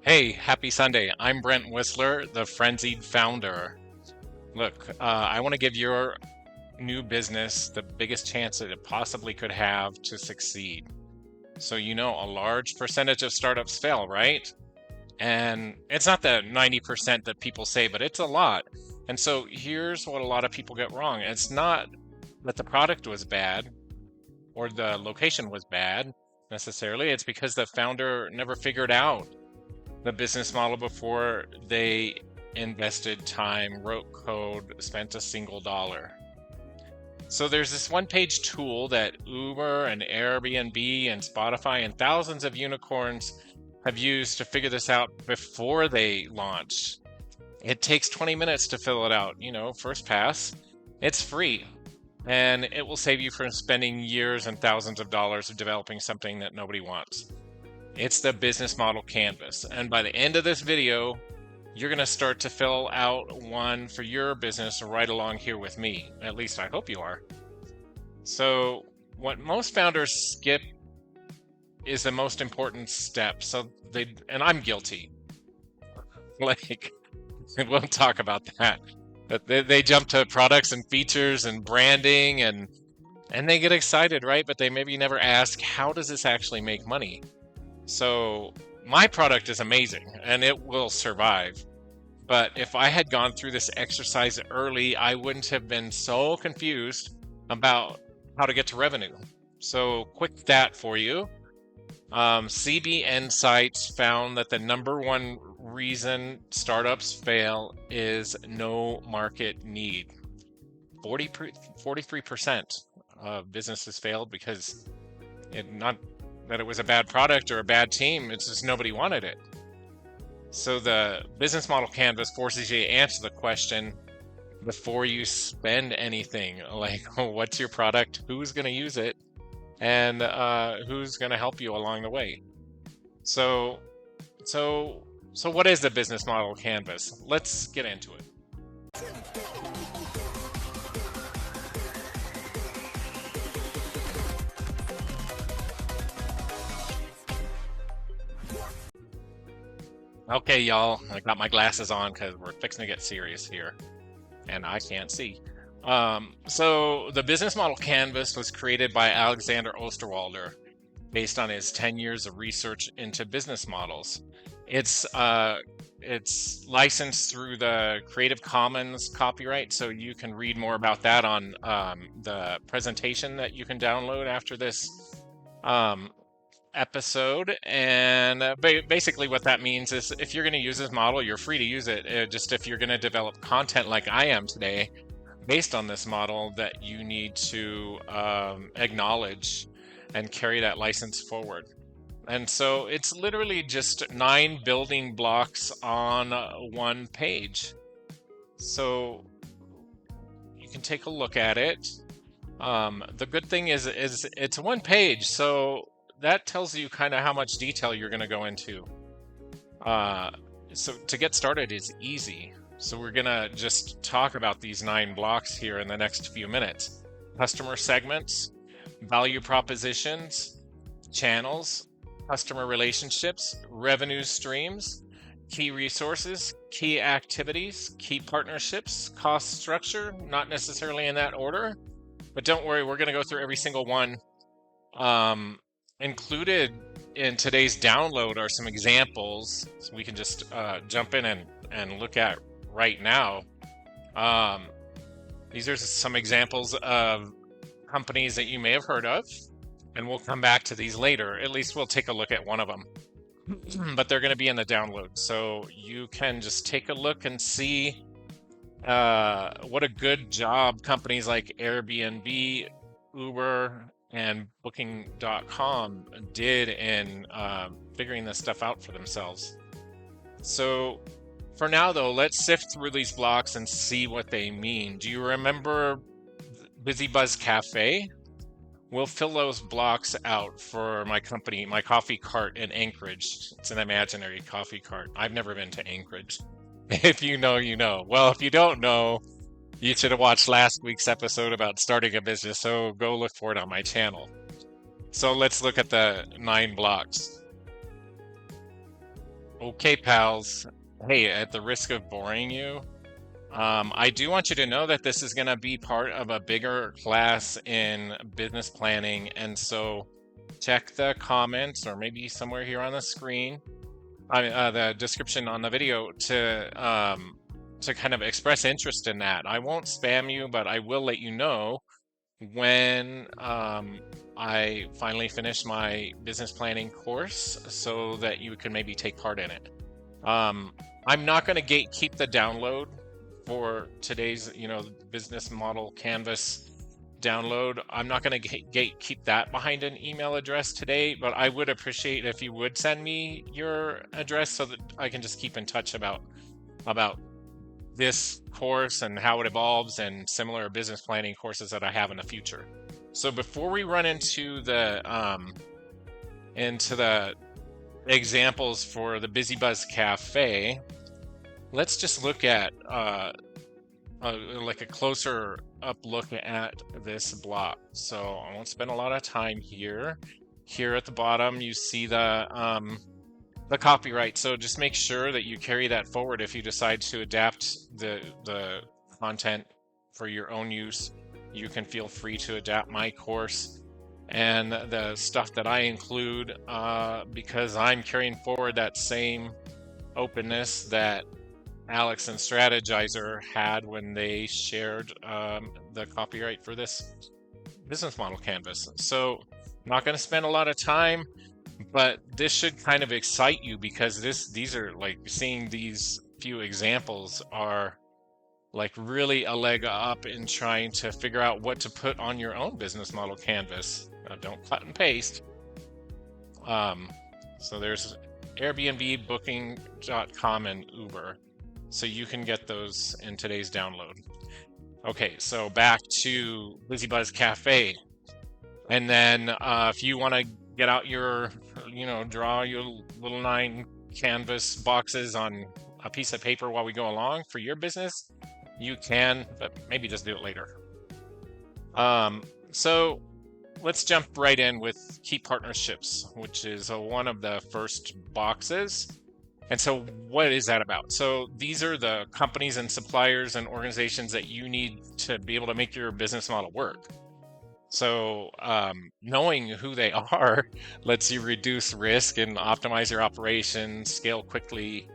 Hey, happy Sunday. I'm Brent Whistler, the Frenzied founder. Look, I want to give your new business the biggest chance that it possibly could have to succeed. So, a large percentage of startups fail, right? And it's not the 90% that people say, but it's a lot. And so here's what a lot of people get wrong. It's not that the product was bad or the location was bad necessarily. It's because the founder never figured out the business model before they invested time, wrote code, spent a single dollar. So there's this one-page tool that Uber and Airbnb and Spotify and thousands of unicorns have used to figure this out before they launch. It takes 20 minutes to fill it out, first pass. It's free, and it will save you from spending years and thousands of dollars of developing something that nobody wants. It's the business model canvas. And by the end of this video, you're going to start to fill out one for your business right along here with me. At least I hope you are. So what most founders skip is the most important step. And I'm guilty. We'll talk about that. But they jump to products and features and branding and they get excited, right? But they maybe never ask, how does this actually make money? So my product is amazing and it will survive. But if I had gone through this exercise early, I wouldn't have been so confused about how to get to revenue. So quick stat for you. CB Insights found that the number one reason startups fail is no market need. 43% of businesses failed because not that it was a bad product or a bad team, it's just nobody wanted it. So the business model canvas forces you to answer the question before you spend anything, like what's your product, who's going to use it, and who's going to help you along the way. So what is the business model canvas? Let's get into it. Okay, y'all, I got my glasses on because we're fixing to get serious here, and I can't see. So the business model canvas was created by Alexander Osterwalder based on his 10 years of research into business models. It's licensed through the Creative Commons copyright, so you can read more about that on the presentation that you can download after this episode. And basically what that means is if you're going to use this model, you're free to use it. Just if you're going to develop content like I am today based on this model, that you need to acknowledge and carry that license forward. And so it's literally just 9 building blocks on one page. So you can take a look at it. The good thing is it's one page, so that tells you kind of how much detail you're going to go into. So to get started is easy. So we're going to just talk about these 9 blocks here in the next few minutes. Customer segments, value propositions, channels, customer relationships, revenue streams, key resources, key activities, key partnerships, cost structure, not necessarily in that order, but don't worry, we're going to go through every single one. Included in today's download are some examples, so we can just jump in and look at right now. These are some examples of companies that you may have heard of, and we'll come back to these later. At least we'll take a look at one of them, but they're going to be in the download, so you can just take a look and see what a good job companies like Airbnb, Uber, and Booking.com did in figuring this stuff out for themselves. So for now, though, let's sift through these blocks and see what they mean. Do you remember BusyBuzz Cafe? We'll fill those blocks out for my company, my coffee cart in Anchorage. It's an imaginary coffee cart. I've never been to Anchorage. If you know, you know. Well, if you don't know, you should have watched last week's episode about starting a business, so go look for it on my channel. So let's look at the 9 blocks. Okay, pals. Hey, at the risk of boring you, I do want you to know that this is going to be part of a bigger class in business planning. And so check the comments or maybe somewhere here on the screen, the description on the video to kind of express interest in that. I won't spam you, but I will let you know when I finally finish my business planning course so that you can maybe take part in it. I'm not going to gatekeep the download for today's, business model canvas download. I'm not going to gatekeep that behind an email address today, but I would appreciate if you would send me your address so that I can just keep in touch about this course and how it evolves and similar business planning courses that I have in the future. So before we run into the examples for the BusyBuzz Cafe, let's just look at like a closer up look at this block. So I won't spend a lot of time here. Here at the bottom, you see the copyright. So just make sure that you carry that forward if you decide to adapt the content for your own use. You can feel free to adapt my course and the stuff that I include because I'm carrying forward that same openness that Alex and Strategizer had when they shared the copyright for this business model canvas. So I'm not going to spend a lot of time, but this should kind of excite you because these are like seeing these few examples are like really a leg up in trying to figure out what to put on your own business model canvas. Don't cut and paste. So there's Airbnb, Booking.com, and Uber. So you can get those in today's download. Okay, so back to BusyBuzz Cafe. And then if you want to get out your, draw your little 9 canvas boxes on a piece of paper while we go along for your business, you can, but maybe just do it later. So let's jump right in with key partnerships, which is one of the first boxes. And so what is that about? So these are the companies and suppliers and organizations that you need to be able to make your business model work. So knowing who they are lets you reduce risk and optimize your operations, scale quickly,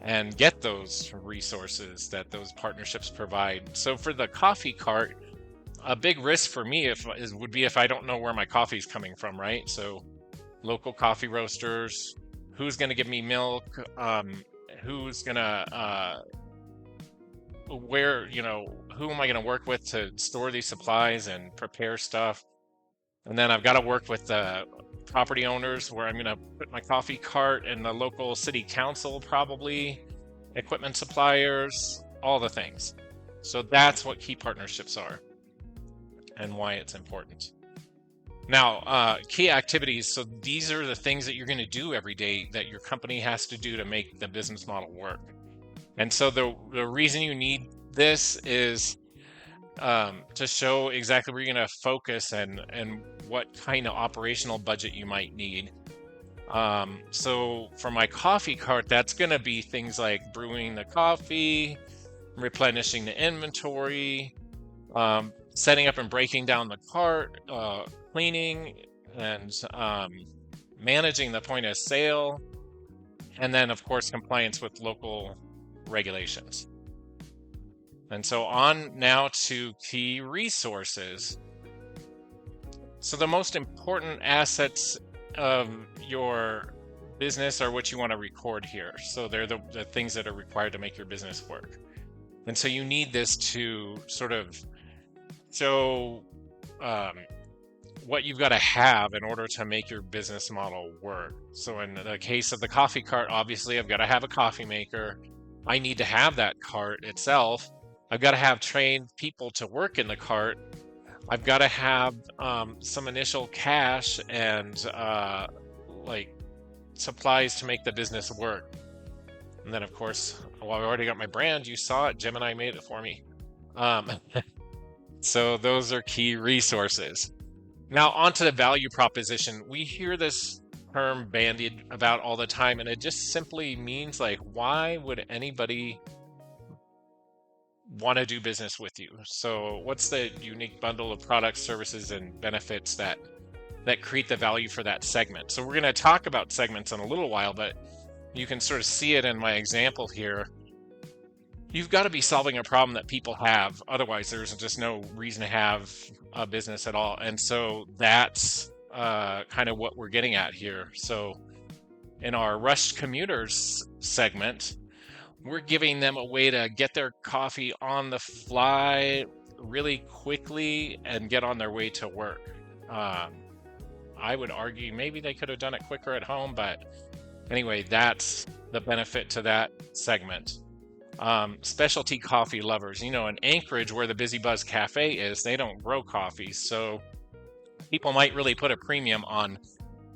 and get those resources that those partnerships provide. So for the coffee cart, a big risk for me would be if I don't know where my coffee is coming from, right? So local coffee roasters, who's going to give me milk, who's going to who am I going to work with to store these supplies and prepare stuff? And then I've got to work with the property owners where I'm going to put my coffee cart, and the local city council, probably equipment suppliers, all the things. So that's what key partnerships are and why it's important. Now, key activities. So these are the things that you're going to do every day that your company has to do to make the business model work. And so the reason you need this is to show exactly where you're going to focus and what kind of operational budget you might need. So for my coffee cart, that's going to be things like brewing the coffee, replenishing the inventory, setting up and breaking down the cart, cleaning and managing the point of sale, and then of course compliance with local regulations. And so on now to key resources. So the most important assets of your business are what you want to record here. So they're the things that are required to make your business work. And so you need this to sort of show what you've got to have in order to make your business model work. So in the case of the coffee cart, obviously I've got to have a coffee maker. I need to have that cart itself. I've got to have trained people to work in the cart. I've got to have some initial cash and like supplies to make the business work. And then of course, well, I've already got my brand. You saw it. Gemini made it for me. So those are key resources. Now onto the value proposition. We hear this term bandied about all the time, and it just simply means like, why would anybody want to do business with you? So what's the unique bundle of products, services, and benefits that create the value for that segment? So we're going to talk about segments in a little while, but you can sort of see it in my example here. You've got to be solving a problem that people have. Otherwise, there's just no reason to have a business at all. And so that's kind of what we're getting at here. So in our rushed commuters segment, we're giving them a way to get their coffee on the fly really quickly and get on their way to work. I would argue maybe they could have done it quicker at home, but anyway, that's the benefit to that segment. Specialty coffee lovers, in Anchorage where the BusyBuzz Cafe is, they don't grow coffee. So people might really put a premium on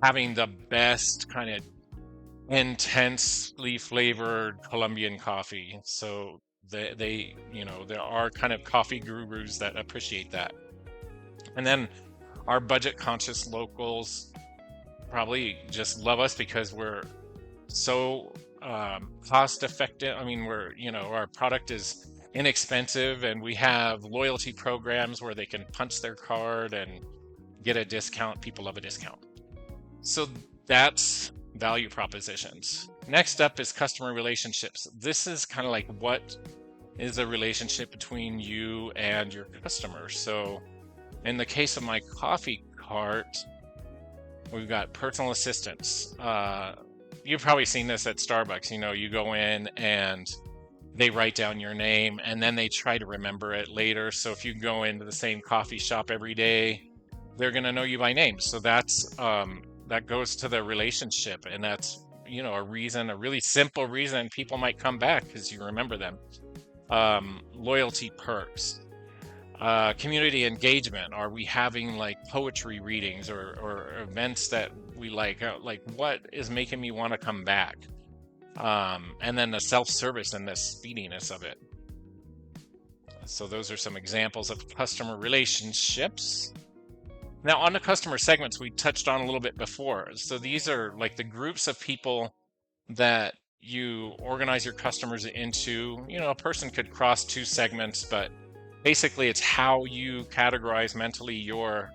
having the best kind of intensely flavored Colombian coffee. So they there are kind of coffee gurus that appreciate that. And then our budget conscious locals probably just love us because we're so cost effective. I mean, our product is inexpensive, and we have loyalty programs where they can punch their card and get a discount. People love a discount. So that's value propositions. Next up is customer relationships. This is kind of like, what is a relationship between you and your customers? So in the case of my coffee cart, we've got personal assistants. You've probably seen this at Starbucks. You go in and they write down your name and then they try to remember it later. So if you go into the same coffee shop every day, they're going to know you by name. So that's that goes to the relationship, and that's a really simple reason people might come back because you remember them. Loyalty perks. Community engagement. Are we having like poetry readings or events that we like what is making me want to come back? And then the self-service and the speediness of it. So those are some examples of customer relationships. Now on the customer segments, we touched on a little bit before. So these are like the groups of people that you organize your customers into. A person could cross two segments, but basically it's how you categorize mentally your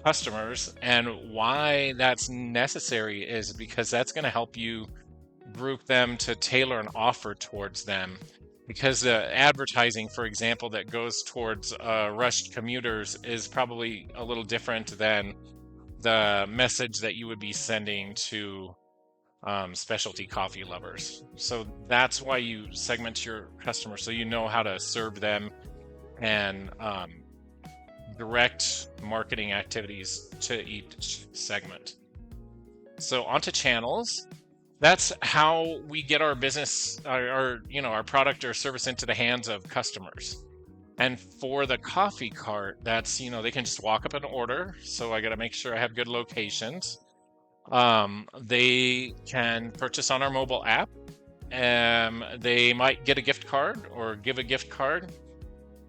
customers. And why that's necessary is because that's going to help you group them to tailor an offer towards them. Because the advertising, for example, that goes towards rushed commuters is probably a little different than the message that you would be sending to specialty coffee lovers. So that's why you segment your customers, so you know how to serve them and direct marketing activities to each segment. So onto channels. That's how we get our business, our product or service into the hands of customers. And for the coffee cart, that's, they can just walk up and order. So I got to make sure I have good locations. They can purchase on our mobile app. They might get a gift card or give a gift card.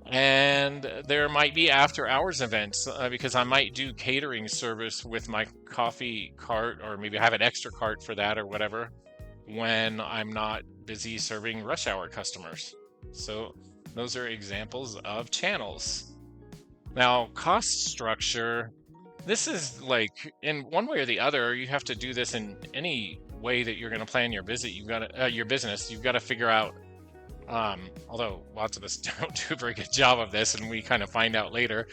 And there might be after hours events because I might do catering service with my coffee cart, or maybe I have an extra cart for that or whatever when I'm not busy serving rush hour customers. So those are examples of channels. Now, cost structure. This is like, in one way or the other, you have to do this in any way that you're going to plan your visit. Your business. You've got to figure out. Although lots of us don't do a very good job of this, and we kind of find out later.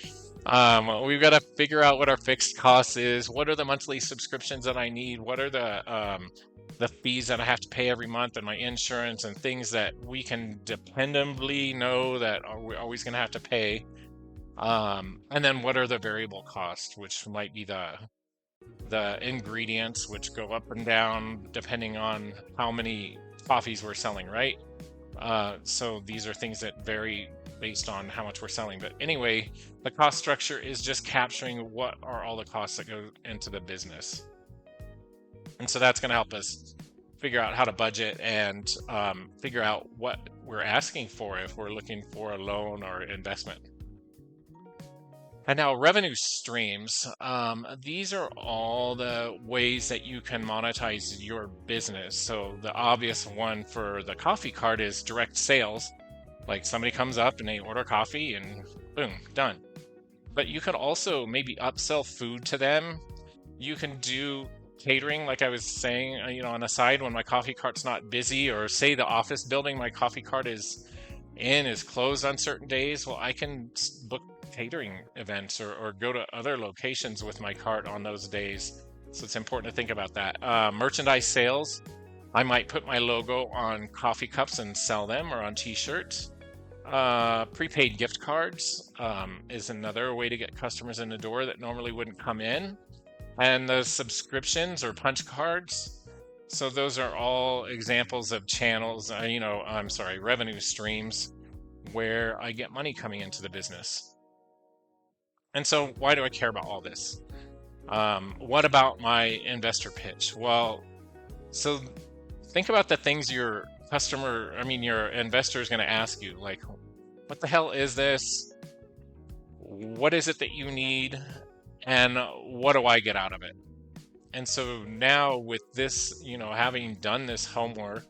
We've got to figure out what our fixed cost is. What are the monthly subscriptions that I need? What are the fees that I have to pay every month, and my insurance, and things that we can dependably know that we're always going to have to pay. And then what are the variable costs, which might be the ingredients, which go up and down depending on how many coffees we're selling, right? So these are things that vary based on how much we're selling. But anyway, the cost structure is just capturing what are all the costs that go into the business. And so that's going to help us figure out how to budget and figure out what we're asking for if we're looking for a loan or investment. And now revenue streams, these are all the ways that you can monetize your business. So the obvious one for the coffee cart is direct sales. Like somebody comes up and they order coffee and boom, done. But you could also maybe upsell food to them. You can do catering, like I was saying, on the side when my coffee cart's not busy, or say the office building my coffee cart is closed on certain days. Well, I can book catering events or go to other locations with my cart on those days. So it's important to think about that. Merchandise sales, I might put my logo on coffee cups and sell them, or on t-shirts. Prepaid gift cards is another way to get customers in the door that normally wouldn't come in. And the subscriptions or punch cards. So those are all examples of channels, revenue streams where I get money coming into the business. And so why do I care about all this? What about my investor pitch? Well, so think about the things your investor is going to ask you, like, what the hell is this? What is it that you need? And what do I get out of it? And so now with this, having done this homework,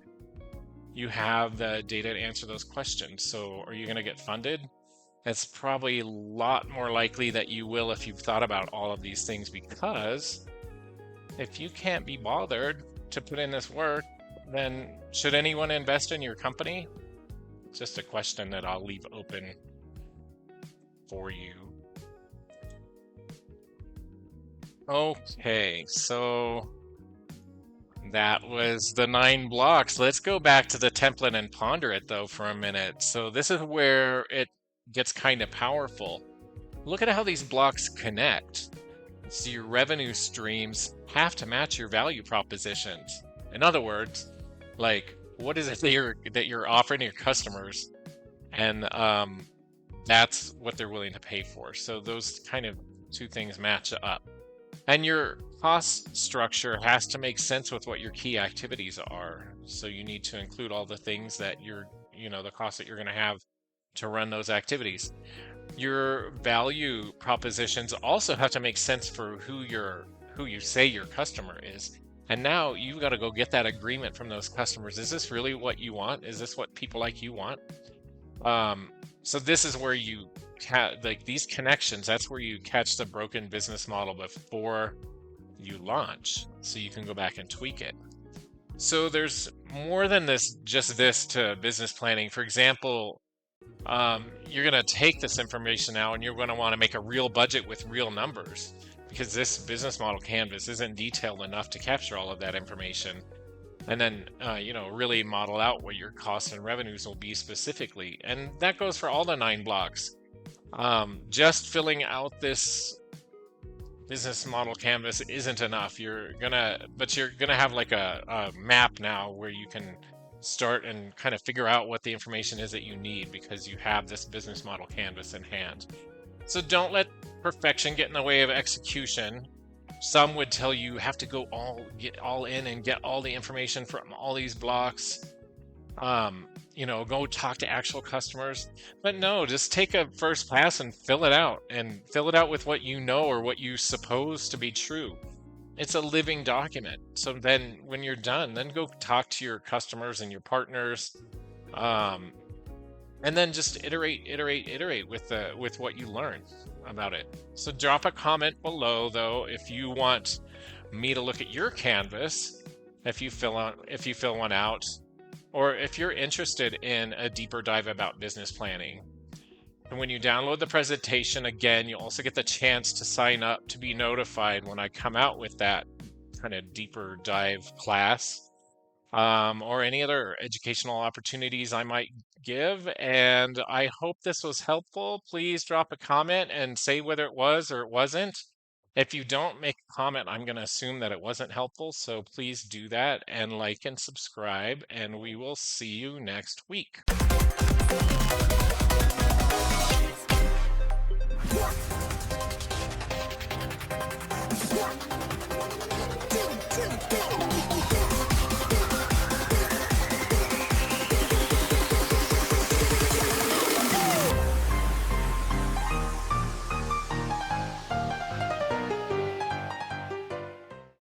you have the data to answer those questions. So are you going to get funded? It's probably a lot more likely that you will if you've thought about all of these things, because if you can't be bothered to put in this work, then should anyone invest in your company? It's just a question that I'll leave open for you. Okay, so that was the 9 blocks. Let's go back to the template and ponder it though for a minute. So this is where it gets kind of powerful. Look at how these blocks connect. So your revenue streams have to match your value propositions. In other words, like, what is it that you're offering your customers? And that's what they're willing to pay for. So those kind of two things match up. And your cost structure has to make sense with what your key activities are. So you need to include all the things that the costs that you're going to have to run those activities. Your value propositions also have to make sense for who you say your customer is. And now you've got to go get that agreement from those customers. Is this really what you want? Is this what people like you want? So this is where you like these connections. That's where you catch the broken business model before you launch, so you can go back and tweak it. So there's more than just this to business planning. For example, you're going to take this information now and you're going to want to make a real budget with real numbers, because this business model canvas isn't detailed enough to capture all of that information. And then, really model out what your costs and revenues will be specifically. And that goes for all the 9 blocks. Just filling out this business model canvas isn't enough. You're gonna have like a map now where you can start and kind of figure out what the information is that you need, because you have this business model canvas in hand. So don't let perfection get in the way of execution. Some would tell you have to get all in and get all the information from all these blocks. Go talk to actual customers. But no, just take a first pass and fill it out, with what you know or what you suppose to be true. It's a living document. So then when you're done, then go talk to your customers and your partners. And then just iterate with what you learn about it. So drop a comment below though if you want me to look at your canvas, if you fill one out, or if you're interested in a deeper dive about business planning. And when you download the presentation, again, you'll also get the chance to sign up to be notified when I come out with that kind of deeper dive class, or any other educational opportunities I might give. And I hope this was helpful. Please drop a comment and say whether it was or it wasn't. If you don't make a comment, I'm going to assume that it wasn't helpful. So please do that and like and subscribe, and we will see you next week.